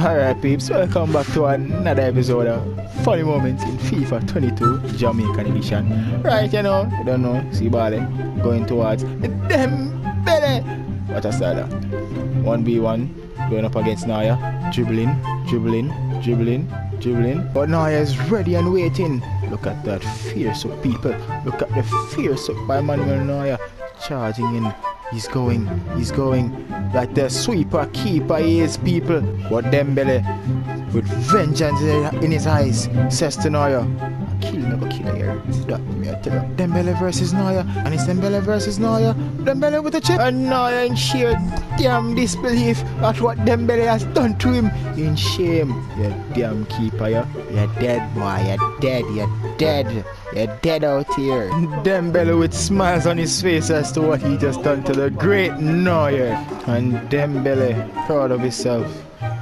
Alright peeps, welcome back to another episode of Funny Moments in FIFA 22 Jamaican edition. Right, you don't know, see Bale going towards Dembele. What a style. 1v1 going up against Neur, dribbling. But Neur is ready and waiting. Look at that fierce up, people. Look at the fierce up by MANUEL Neur. Charging in. He's going like the sweeper keeper he is, people. But Dembele, with vengeance in his eyes, says to Neur, never kill here. That me I tell you. Dembele versus Neur, and it's Dembele versus Neur. Dembele with a chip, and Neur in sheer damn disbelief at what Dembele has done to him. In shame, you damn keeper, you're dead, boy. You're dead out here. Dembele with smiles on his face as to what he just done to the great Neur. And Dembele proud of himself.